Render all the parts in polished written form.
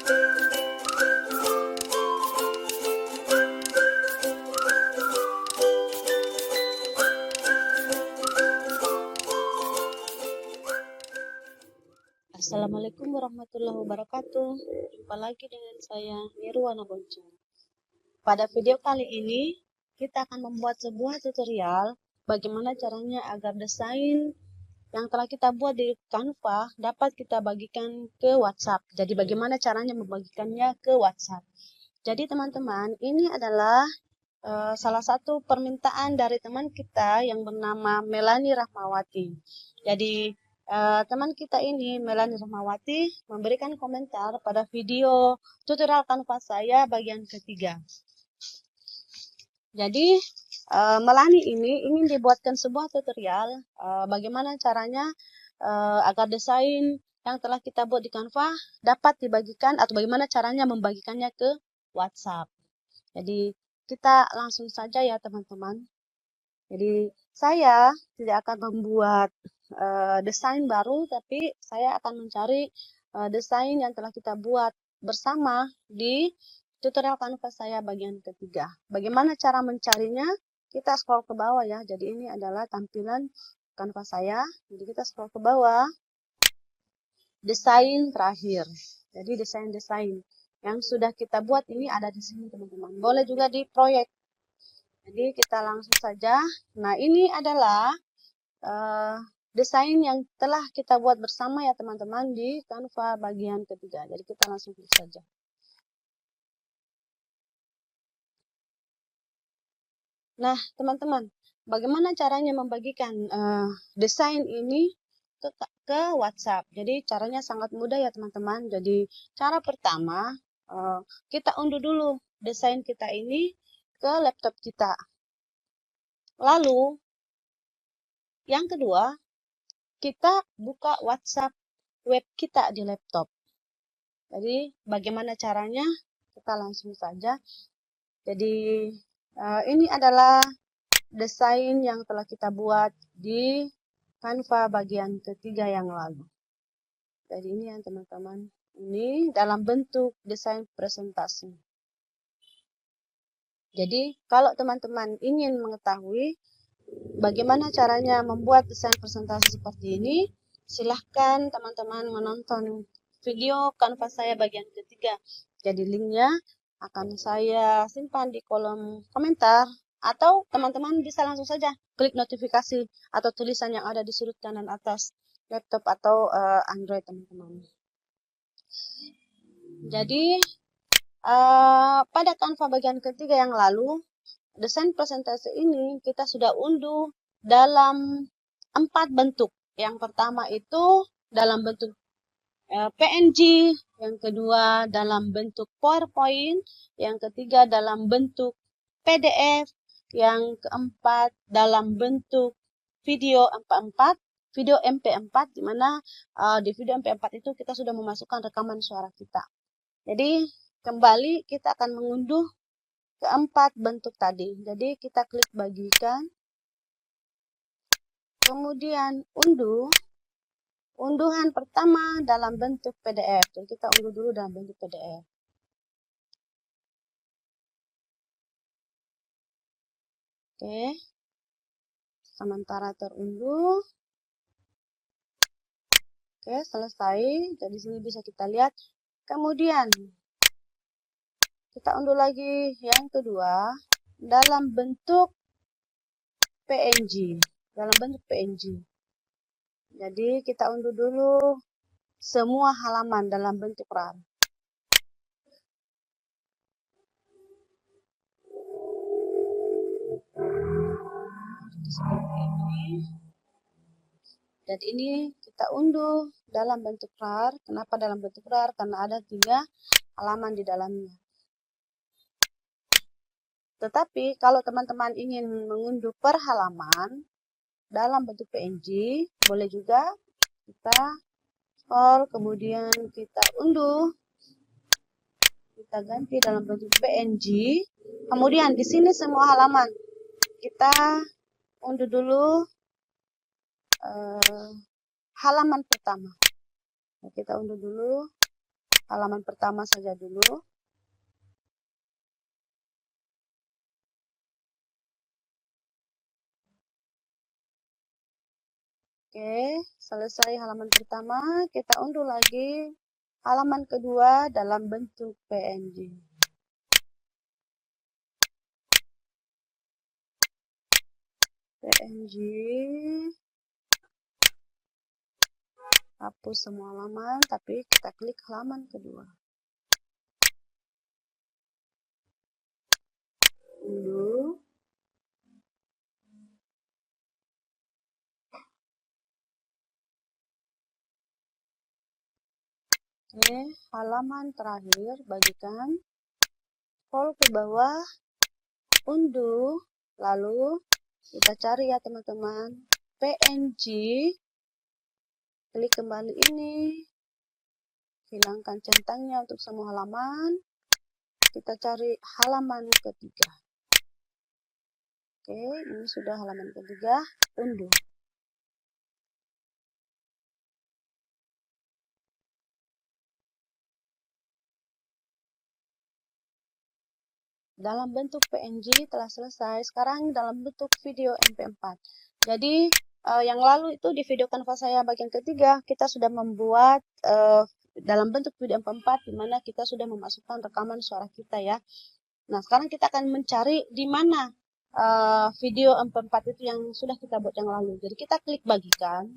Assalamualaikum warahmatullahi wabarakatuh. Jumpa lagi dengan saya Nirwana Bonceng. Pada video kali ini kita akan membuat sebuah tutorial bagaimana caranya agar desain yang telah kita buat di Canva dapat kita bagikan ke WhatsApp. Jadi bagaimana caranya membagikannya ke WhatsApp. Jadi teman-teman, ini adalah salah satu permintaan dari teman kita yang bernama Melani Rahmawati. Jadi teman kita ini, Melani Rahmawati, memberikan komentar pada video tutorial Canva saya bagian ketiga. Jadi Melani ini ingin dibuatkan sebuah tutorial bagaimana caranya agar desain yang telah kita buat di Canva dapat dibagikan atau bagaimana caranya membagikannya ke WhatsApp. Jadi kita langsung saja ya teman-teman. Jadi saya tidak akan membuat desain baru, tapi saya akan mencari desain yang telah kita buat bersama di tutorial Canva saya bagian ketiga. Bagaimana cara mencarinya? Kita scroll ke bawah ya. Jadi ini adalah tampilan Canva saya. Jadi kita scroll ke bawah. Desain terakhir. Jadi desain-desain yang sudah kita buat ini ada di sini teman-teman. Boleh juga di proyek. Jadi kita langsung saja. Nah ini adalah desain yang telah kita buat bersama ya teman-teman di Canva bagian ketiga. Jadi kita langsung klik saja. Nah teman-teman, bagaimana caranya membagikan desain ini ke WhatsApp? Jadi caranya sangat mudah ya teman-teman. Jadi cara pertama, kita unduh dulu desain kita ini ke laptop kita. Lalu yang kedua, kita buka WhatsApp web kita di laptop. Jadi bagaimana caranya? Kita langsung saja. Jadi ini adalah desain yang telah kita buat di Canva bagian ketiga yang lalu. Jadi ini ya teman-teman. Ini dalam bentuk desain presentasi. Jadi kalau teman-teman ingin mengetahui bagaimana caranya membuat desain presentasi seperti ini, silahkan teman-teman menonton video Canva saya bagian ketiga. Jadi linknya akan saya simpan di kolom komentar, atau teman-teman bisa langsung saja klik notifikasi atau tulisan yang ada di sudut kanan atas laptop atau Android teman-teman. Jadi pada Canva bagian ketiga yang lalu, desain presentasi ini kita sudah unduh dalam 4 bentuk. Yang pertama itu dalam bentuk PNG, yang kedua dalam bentuk PowerPoint, yang ketiga dalam bentuk PDF, yang keempat dalam bentuk video MP4, di mana di video MP4 itu kita sudah memasukkan rekaman suara kita. Jadi kembali kita akan mengunduh keempat bentuk tadi. Jadi kita klik bagikan, kemudian unduh. Unduhan pertama dalam bentuk PDF. Jadi kita unduh dulu dalam bentuk PDF. Oke. Sementara terunduh. Oke, selesai. Jadi sini bisa kita lihat. Kemudian kita unduh lagi yang kedua dalam bentuk PNG. Dalam bentuk PNG. Jadi kita unduh dulu semua halaman dalam bentuk RAR. Seperti ini. Dan ini kita unduh dalam bentuk RAR. Kenapa dalam bentuk RAR? Karena ada 3 halaman di dalamnya. Tetapi kalau teman-teman ingin mengunduh per halaman dalam bentuk PNG, boleh juga kita scroll, kemudian kita unduh, kita ganti dalam bentuk PNG. Kemudian di sini semua halaman kita unduh dulu halaman pertama. Kita unduh dulu halaman pertama saja dulu. Oke, selesai halaman pertama, kita unduh lagi halaman kedua dalam bentuk PNG. PNG, hapus semua halaman, tapi kita klik halaman kedua. Unduh. Oke, halaman terakhir, bagikan, scroll ke bawah, unduh, lalu kita cari ya teman-teman, PNG, klik kembali ini, hilangkan centangnya untuk semua halaman, kita cari halaman ketiga. Oke, ini sudah halaman ketiga, unduh. Dalam bentuk PNG telah selesai, sekarang dalam bentuk video MP4. Jadi yang lalu itu di video Canva saya bagian ketiga, kita sudah membuat dalam bentuk video MP4 di mana kita sudah memasukkan rekaman suara kita ya. Nah, sekarang kita akan mencari di mana video MP4 itu yang sudah kita buat yang lalu. Jadi kita klik bagikan.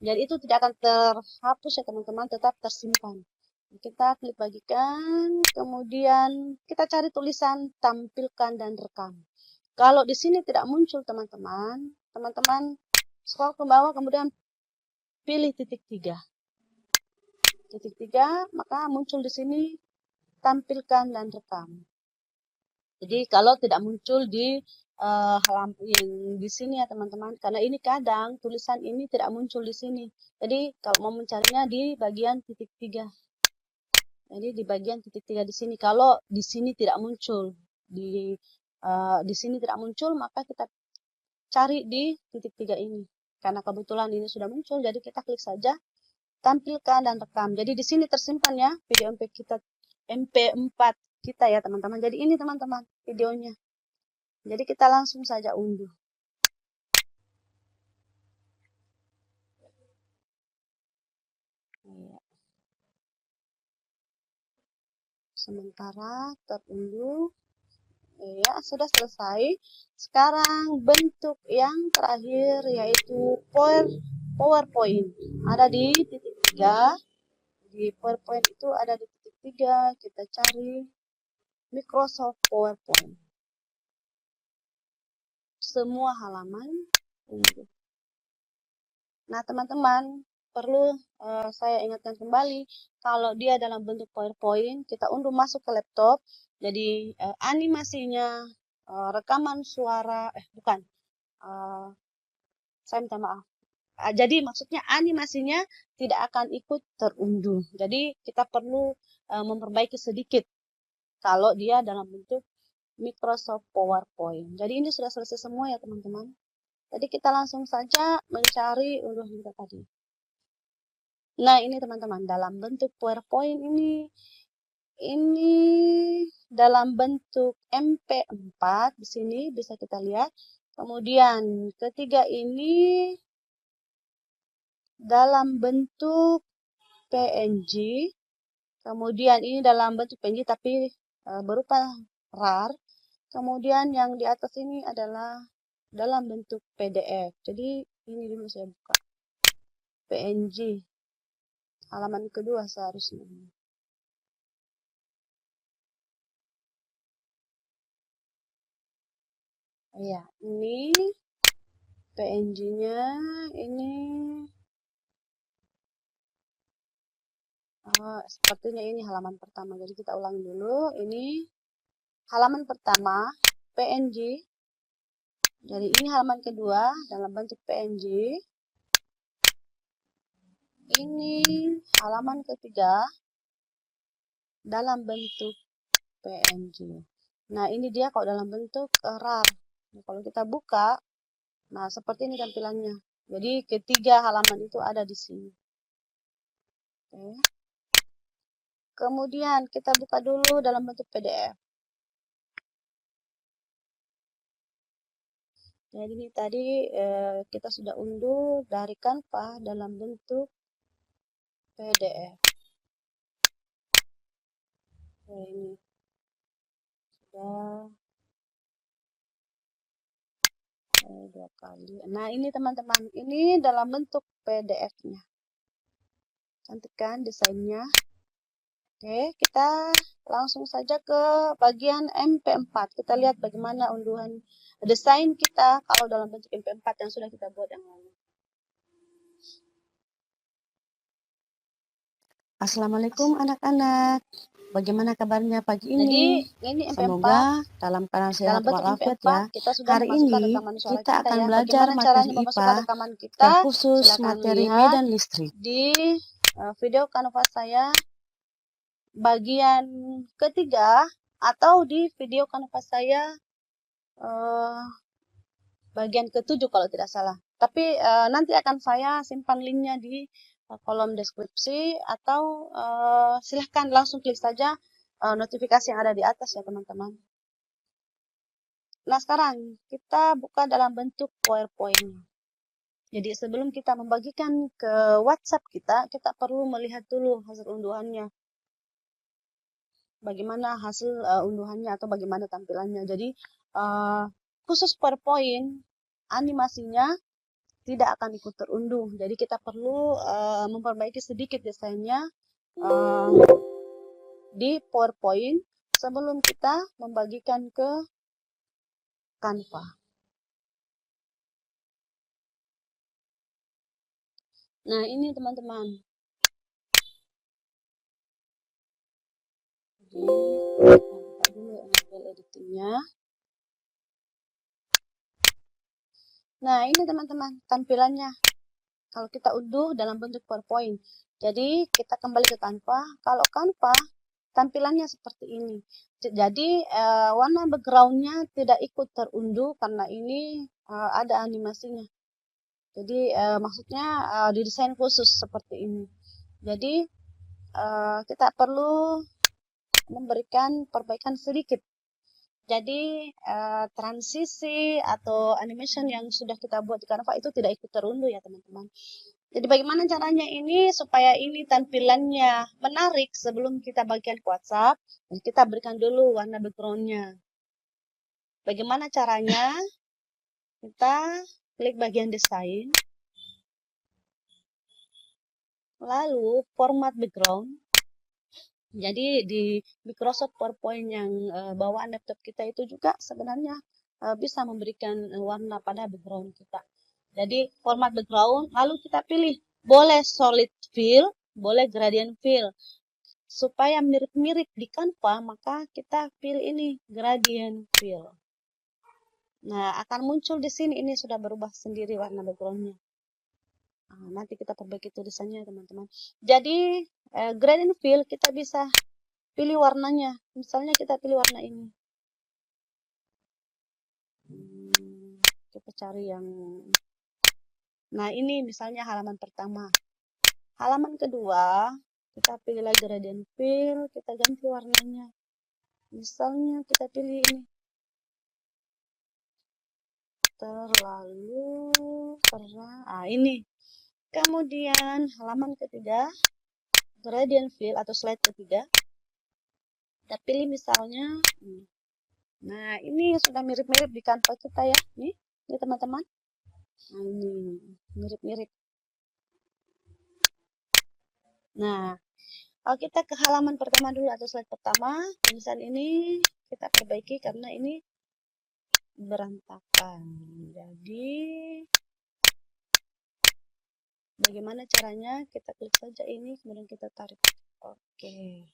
Jadi itu tidak akan terhapus ya teman-teman, tetap tersimpan. Kita klik bagikan, kemudian kita cari tulisan tampilkan dan rekam. Kalau di sini tidak muncul teman-teman, teman-teman scroll ke bawah kemudian pilih titik 3. Titik 3, maka muncul di sini tampilkan dan rekam. Jadi kalau tidak muncul di halaman yang di sini ya teman-teman, karena ini kadang tulisan ini tidak muncul di sini. Jadi kalau mau mencarinya di bagian titik 3. Jadi di bagian titik 3 di sini. Kalau di sini tidak muncul, di sini tidak muncul, maka kita cari di titik 3 ini. Karena kebetulan ini sudah muncul, jadi kita klik saja tampilkan dan rekam. Jadi di sini tersimpan ya video MP4 kita ya teman-teman. Jadi ini teman-teman videonya. Jadi kita langsung saja unduh. Sementara terunduh. Ya, sudah selesai. Sekarang bentuk yang terakhir yaitu PowerPoint. Ada di titik 3. Di PowerPoint itu ada di titik 3. Kita cari Microsoft PowerPoint. Semua halaman unduh. Nah, teman-teman, perlu saya ingatkan kembali, kalau dia dalam bentuk PowerPoint, kita unduh masuk ke laptop, jadi animasinya, rekaman suara, saya minta maaf. Jadi maksudnya animasinya tidak akan ikut terunduh. Jadi kita perlu memperbaiki sedikit kalau dia dalam bentuk Microsoft PowerPoint. Jadi ini sudah selesai semua ya teman-teman. Jadi kita langsung saja mencari unduh kita tadi. Nah, ini teman-teman, dalam bentuk PowerPoint ini dalam bentuk MP4 di sini bisa kita lihat. Kemudian ketiga ini dalam bentuk PNG. Kemudian ini dalam bentuk PNG tapi berupa RAR. Kemudian yang di atas ini adalah dalam bentuk PDF. Jadi ini dulu saya buka. PNG. Halaman kedua seharusnya. Ya, ini PNG-nya, ini sepertinya ini halaman pertama. Jadi kita ulangi dulu. Ini halaman pertama, PNG. Jadi ini halaman kedua dalam bentuk PNG. Ini halaman ketiga dalam bentuk PNG. Nah, ini dia kalau dalam bentuk RAR. Nah, kalau kita buka, nah seperti ini tampilannya. Jadi ketiga halaman itu ada di sini. Oke. Kemudian kita buka dulu dalam bentuk PDF. Jadi ini tadi kita sudah unduh dari Canva dalam bentuk PDF. Nah, ini sudah 2 kali. Nah, ini teman-teman, ini dalam bentuk PDF-nya. Cantik kan desainnya? Oke, kita langsung saja ke bagian MP4. Kita lihat bagaimana unduhan desain kita kalau dalam bentuk MP4 yang sudah kita buat yang lalu. Assalamualaikum anak-anak. Bagaimana kabarnya pagi ini? Jadi, ini MP4. Semoga dalam keadaan sehat walafiat ya. Hari ini kita akan belajar materi IPA terkhusus materi medan listrik. Di video Canva saya bagian ketiga atau di video Canva saya bagian ke-7 kalau tidak salah. Tapi nanti akan saya simpan linknya di kolom deskripsi atau silahkan langsung klik saja notifikasi yang ada di atas ya teman-teman. Nah sekarang kita buka dalam bentuk PowerPoint. Jadi sebelum kita membagikan ke WhatsApp kita perlu melihat dulu hasil unduhannya. Bagaimana hasil unduhannya atau bagaimana tampilannya. Jadi khusus PowerPoint animasinya tidak akan ikut terunduh. Jadi kita perlu memperbaiki sedikit desainnya di PowerPoint sebelum kita membagikan ke Canva. Nah, ini teman-teman. Jadi, kita buka dulu file editingnya. Nah, ini teman-teman tampilannya. Kalau kita unduh dalam bentuk PowerPoint. Jadi, kita kembali ke Canva. Kalau Canva, tampilannya seperti ini. Jadi, warna background-nya tidak ikut terunduh karena ini ada animasinya. Jadi, maksudnya didesain khusus seperti ini. Jadi, kita perlu memberikan perbaikan sedikit. Jadi, transisi atau animation yang sudah kita buat di Canva itu tidak ikut terunduh ya teman-teman. Jadi bagaimana caranya ini supaya ini tampilannya menarik sebelum kita bagikan ke WhatsApp, dan kita berikan dulu warna background-nya. Bagaimana caranya? Kita klik bagian desain, lalu format background. Jadi di Microsoft PowerPoint yang bawaan laptop kita itu juga sebenarnya bisa memberikan warna pada background kita. Jadi format background, lalu kita pilih boleh solid fill, boleh gradient fill. Supaya mirip-mirip di Canva, maka kita pilih ini gradient fill. Nah, akan muncul di sini ini sudah berubah sendiri warna backgroundnya. Nah, nanti kita perbaiki tulisannya teman-teman. Jadi gradient fill kita bisa pilih warnanya. Misalnya kita pilih warna ini. Kita cari yang... Nah, ini misalnya halaman pertama. Halaman kedua, kita pilih lagi gradient fill, kita ganti warnanya. Misalnya kita pilih ini. Terlalu terang. Ini. Kemudian halaman ketiga, gradient fill atau slide ketiga. Kita pilih misalnya ini. Nah, ini sudah mirip-mirip di Canva kita ya. Ini teman-teman. Nah, ini mirip-mirip. Nah, kalau kita ke halaman pertama dulu atau slide pertama, tulisan ini kita perbaiki karena ini berantakan. Jadi, bagaimana caranya? Kita klik saja ini, kemudian kita tarik. Oke.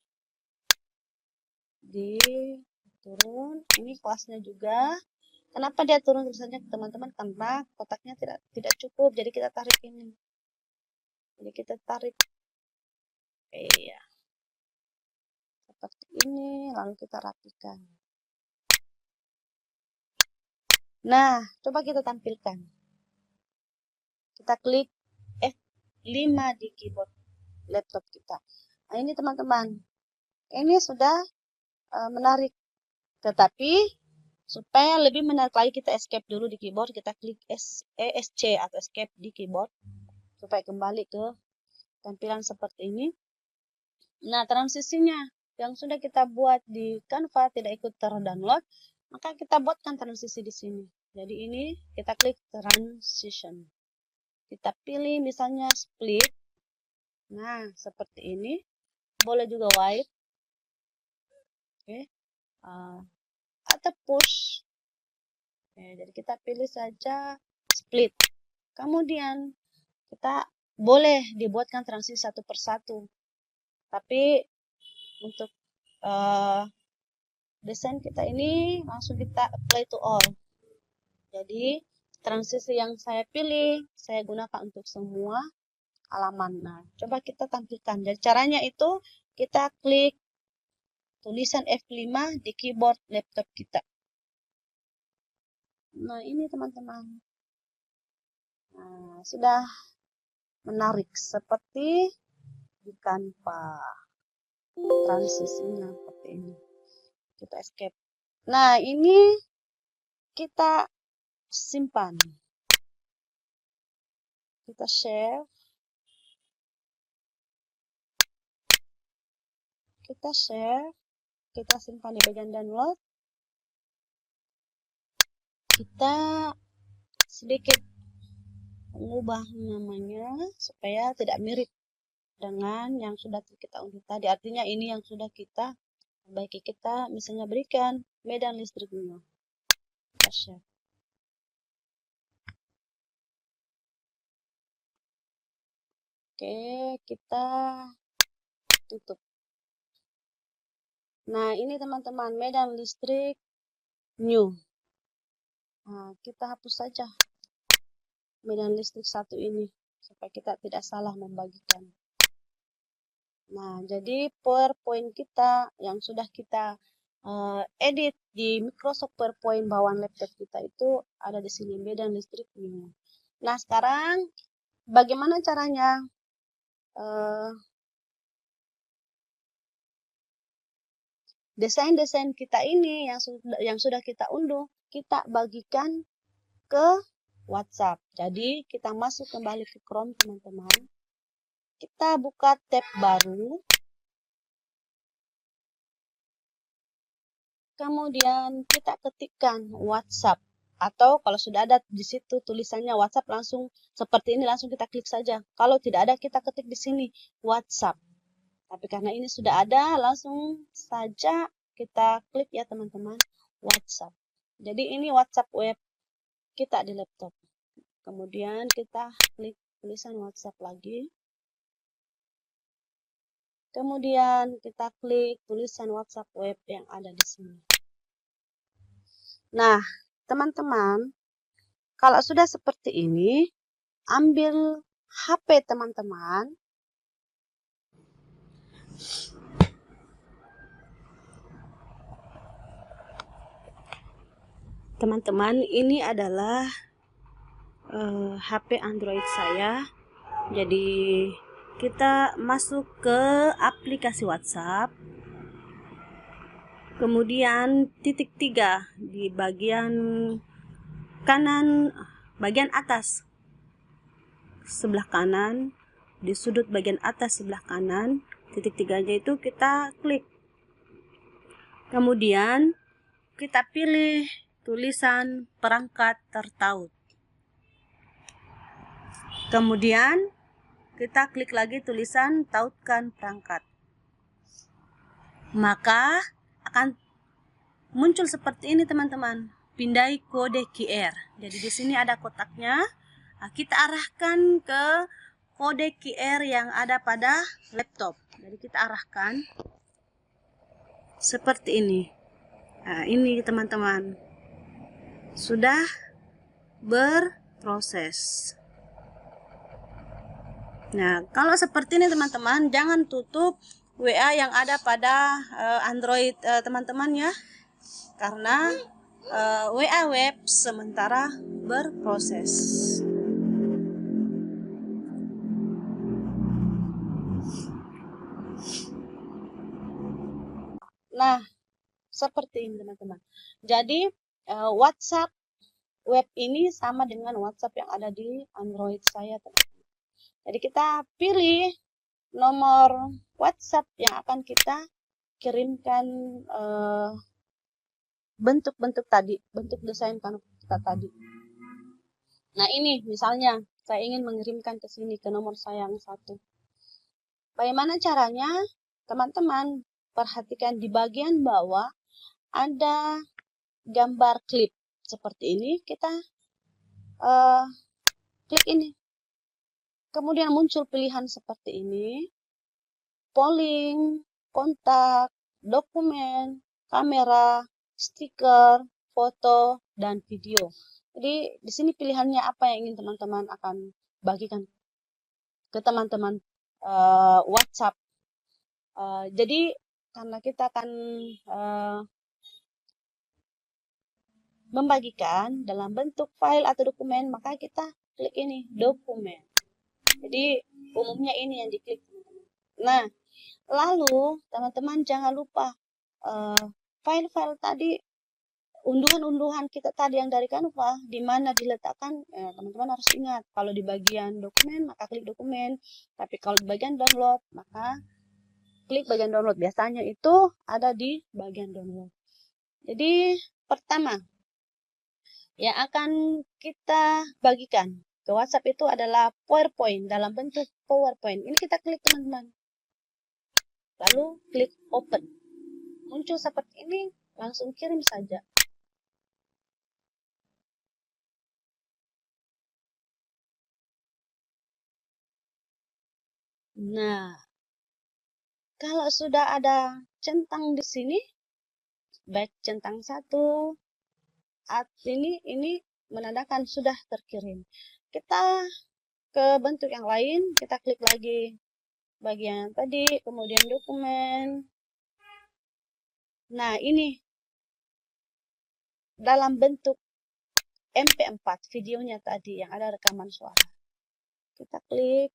Di turun, ini kelasnya juga. Kenapa dia turun tulisannya teman-teman? Karena kotaknya tidak cukup, jadi kita tarik ini. Jadi kita tarik. Iya. Seperti ini, lalu kita rapikan. Nah, coba kita tampilkan. Kita klik F5 di keyboard laptop kita. Nah, ini teman-teman. ini sudah menarik. Tetapi supaya lebih menarik lagi, kita escape dulu di keyboard, kita klik ESC atau escape di keyboard supaya kembali ke tampilan seperti ini. Nah, transisinya yang sudah kita buat di Canva tidak ikut terdownload, maka kita buatkan transisi di sini. Jadi ini kita klik transition. Kita pilih misalnya split. Nah, seperti ini. Boleh juga white. Oke. Atau push. Oke, jadi kita pilih saja split. Kemudian kita boleh dibuatkan transisi satu persatu. Tapi untuk desain kita ini langsung kita apply to all. Jadi transisi yang saya pilih, saya gunakan untuk semua halaman. Nah, coba kita tampilkan. Jadi caranya itu kita klik tulisan F5 di keyboard laptop kita. Nah, ini teman-teman. Nah, sudah menarik seperti di Canva. Transisinya seperti ini. Kita escape. Nah, ini kita simpan. Kita save. Kita save. Kita simpan di bagian download. Kita sedikit mengubah namanya supaya tidak mirip dengan yang sudah kita unduh tadi. Artinya ini yang sudah kita perbaiki. Kita misalnya berikan medan listriknya. Kita share. Oke, kita tutup. Nah, ini teman-teman medan listrik new. Nah, kita hapus saja medan listrik satu ini supaya kita tidak salah membagikan. Nah, jadi PowerPoint kita yang sudah kita edit di Microsoft PowerPoint bawaan laptop kita itu ada di sini, medan listrik new. Nah, sekarang bagaimana caranya desain-desain kita ini yang sudah kita unduh, kita bagikan ke WhatsApp. Jadi kita masuk kembali ke Chrome, teman-teman. Kita buka tab baru. Kemudian kita ketikkan WhatsApp. Atau kalau sudah ada di situ tulisannya WhatsApp, langsung seperti ini, langsung kita klik saja. Kalau tidak ada, kita ketik di sini WhatsApp. Tapi karena ini sudah ada, langsung saja kita klik ya teman-teman, WhatsApp. Jadi ini WhatsApp web kita di laptop. Kemudian kita klik tulisan WhatsApp lagi. Kemudian kita klik tulisan WhatsApp web yang ada di sini. Nah, teman-teman, kalau sudah seperti ini, ambil HP teman-teman. Teman-teman, ini adalah HP Android saya. Jadi kita masuk ke aplikasi WhatsApp. Kemudian titik 3 di bagian kanan, bagian atas sebelah kanan, di sudut bagian atas sebelah kanan, titik 3-nya itu kita klik. Kemudian kita pilih tulisan perangkat tertaut. Kemudian kita klik lagi tulisan tautkan perangkat. Maka akan muncul seperti ini teman-teman. Pindai kode QR. Jadi di sini ada kotaknya. Kita arahkan ke kode QR yang ada pada laptop. Jadi kita arahkan seperti ini. Nah, ini teman-teman sudah berproses. Nah, kalau seperti ini teman-teman, jangan tutup WA yang ada pada Android teman-teman ya, karena WA web sementara berproses. Nah, seperti ini teman-teman. Jadi WhatsApp web ini sama dengan WhatsApp yang ada di Android saya, teman-teman. Jadi kita pilih nomor WhatsApp yang akan kita kirimkan bentuk-bentuk tadi, bentuk desain kita tadi. Nah, ini misalnya saya ingin mengirimkan ke sini ke nomor saya yang satu. Bagaimana caranya? Teman-teman perhatikan di bagian bawah ada gambar klip seperti ini. Kita klik ini. Kemudian muncul pilihan seperti ini. Polling, kontak, dokumen, kamera, stiker, foto, dan video. Jadi di sini pilihannya apa yang ingin teman-teman akan bagikan ke teman-teman WhatsApp. Jadi karena kita akan membagikan dalam bentuk file atau dokumen, maka kita klik ini, dokumen. Jadi umumnya ini yang diklik. Nah, lalu teman-teman jangan lupa file-file tadi, unduhan-unduhan kita tadi yang dari Canva, di mana diletakkan, teman-teman harus ingat, kalau di bagian dokumen, maka klik dokumen. Tapi kalau di bagian download, maka klik bagian download. Biasanya itu ada di bagian download. Jadi, pertama, yang akan kita bagikan ke WhatsApp itu adalah PowerPoint dalam bentuk PowerPoint. Ini kita klik, teman-teman. Lalu klik open. Muncul seperti ini, langsung kirim saja. Nah, kalau sudah ada centang di sini, baik centang 1, ini menandakan sudah terkirim. Kita ke bentuk yang lain, kita klik lagi bagian tadi, kemudian dokumen. Nah, ini dalam bentuk MP4 videonya tadi yang ada rekaman suara. Kita klik.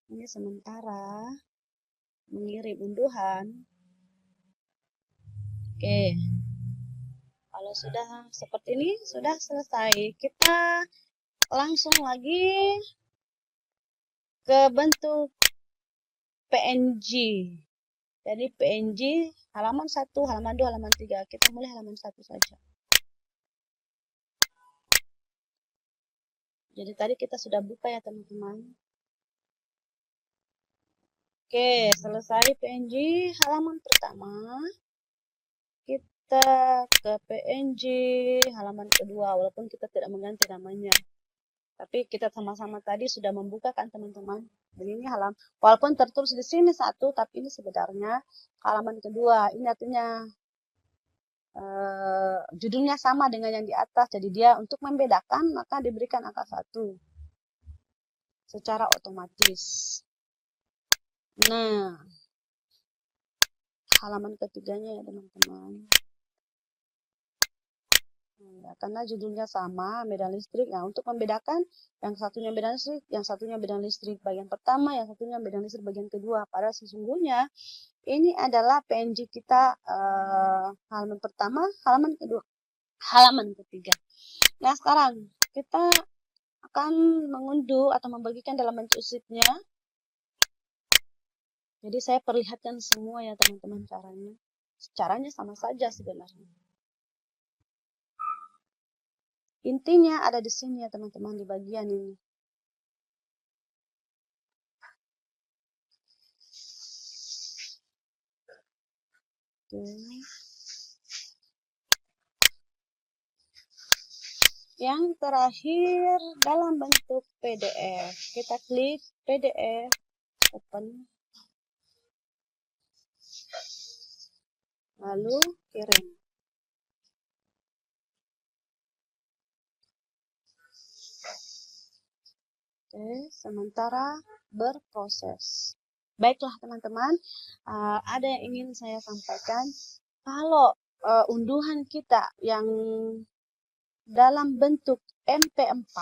Ini sementara mengirim unduhan. Oke. Kalau sudah seperti ini, sudah selesai. Kita langsung lagi ke bentuk PNG. Jadi PNG halaman 1, halaman 2, halaman 3. Kita mulai halaman 1 saja. Jadi tadi kita sudah buka ya teman-teman. Oke, selesai PNG halaman pertama. Kita ke PNG halaman kedua, walaupun kita tidak mengganti namanya. Tapi kita sama-sama tadi sudah membuka kan teman-teman. Jadi ini halaman, walaupun tertulis di sini 1, tapi ini sebenarnya halaman kedua. Ini artinya judulnya sama dengan yang di atas. Jadi dia untuk membedakan maka diberikan angka 1 secara otomatis. Nah, halaman ketiganya ya teman-teman. Nah, karena judulnya sama, medan listrik. Nah, untuk membedakan, yang satunya medan listrik, yang satunya medan listrik bagian pertama, yang satunya medan listrik bagian kedua. Padahal sesungguhnya ini adalah PNG kita halaman pertama, halaman kedua, halaman ketiga. Nah, sekarang kita akan mengunduh atau membagikan dalam bentuk zip-nya. Jadi saya perlihatkan semua ya teman-teman caranya. Caranya sama saja sebenarnya. Intinya ada di sini ya teman-teman, di bagian ini. Oke. Yang terakhir dalam bentuk PDF. Kita klik PDF, open. Lalu kirim. Oke, sementara berproses. Baiklah teman-teman, ada yang ingin saya sampaikan. Kalau unduhan kita yang dalam bentuk MP4,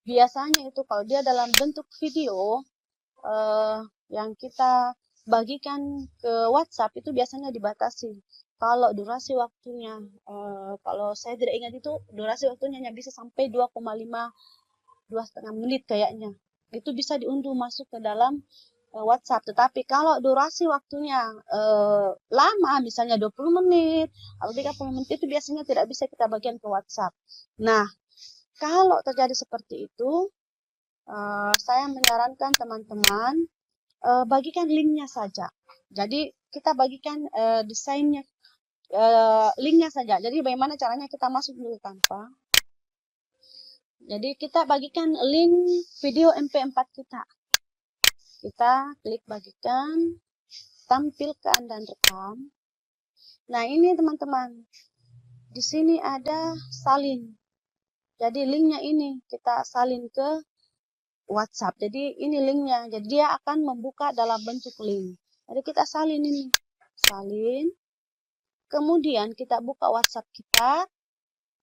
biasanya itu kalau dia dalam bentuk video yang kita bagikan ke WhatsApp itu biasanya dibatasi. Kalau durasi waktunya, kalau saya tidak ingat itu durasi waktunya hanya bisa sampai 2,5 menit kayaknya. Itu bisa diunduh masuk ke dalam WhatsApp. Tetapi kalau durasi waktunya lama, misalnya 20 menit atau 30 menit, itu biasanya tidak bisa kita bagikan ke WhatsApp. Nah, kalau terjadi seperti itu, saya menyarankan teman-teman bagikan linknya saja. Jadi kita bagikan desainnya, linknya saja. Jadi bagaimana caranya kita masuk dulu tanpa. Jadi kita bagikan link video MP4 kita. Kita klik bagikan, tampilkan dan rekam. Nah ini teman-teman, di sini ada salin. Jadi linknya ini kita salin ke WhatsApp. Jadi ini linknya. Jadi dia akan membuka dalam bentuk link. Jadi kita salin ini, salin. Kemudian kita buka WhatsApp kita,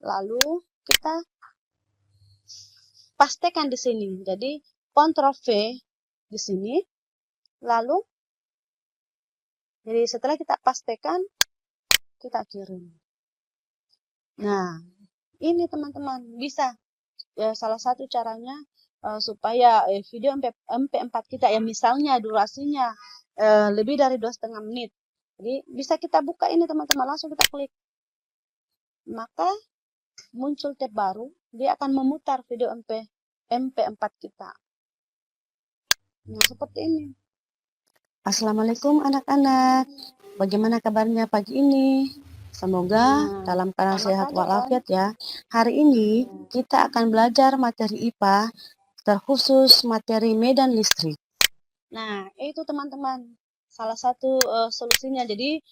lalu kita pastekan di sini. Jadi Ctrl V di sini, lalu jadi setelah kita pastekan, kita kirim. Nah, ini teman-teman bisa ya, salah satu caranya supaya video MP4 kita ya, misalnya durasinya lebih dari 2,5 menit. Jadi bisa kita buka ini teman-teman, langsung kita klik. Maka muncul tab baru, dia akan memutar video MP4 kita. Nah, seperti ini. Assalamualaikum anak-anak. Bagaimana kabarnya pagi ini? Semoga dalam keadaan sehat walafiat ya. Hari ini kita akan belajar materi IPA, terkhusus materi medan listrik. Nah, itu teman-teman, salah satu solusinya. Jadi,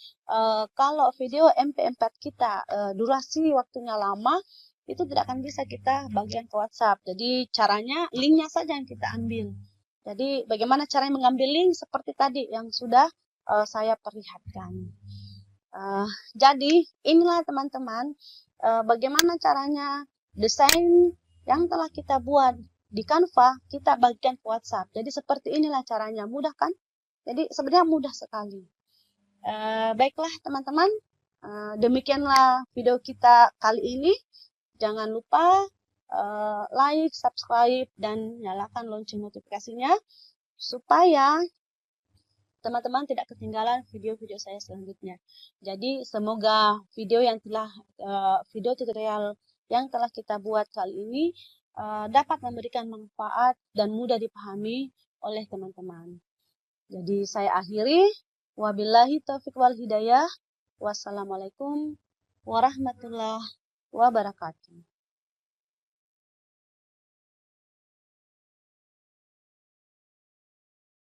kalau video MP4 kita durasi waktunya lama, itu tidak akan bisa kita bagikan ke WhatsApp. Jadi, caranya linknya saja yang kita ambil. Jadi, bagaimana caranya mengambil link seperti tadi yang sudah saya perlihatkan. Jadi, inilah teman-teman, bagaimana caranya desain yang telah kita buat di Canva, kita bagikan ke WhatsApp. Jadi, seperti inilah caranya. Mudah kan? Jadi, sebenarnya mudah sekali. Baiklah teman-teman, demikianlah video kita kali ini. Jangan lupa like, subscribe, dan nyalakan lonceng notifikasinya supaya teman-teman tidak ketinggalan video-video saya selanjutnya. Jadi semoga video tutorial yang telah kita buat kali ini dapat memberikan manfaat dan mudah dipahami oleh teman-teman. Jadi saya akhiri, wabillahi taufiq wal hidayah. Wassalamualaikum warahmatullahi wabarakatuh.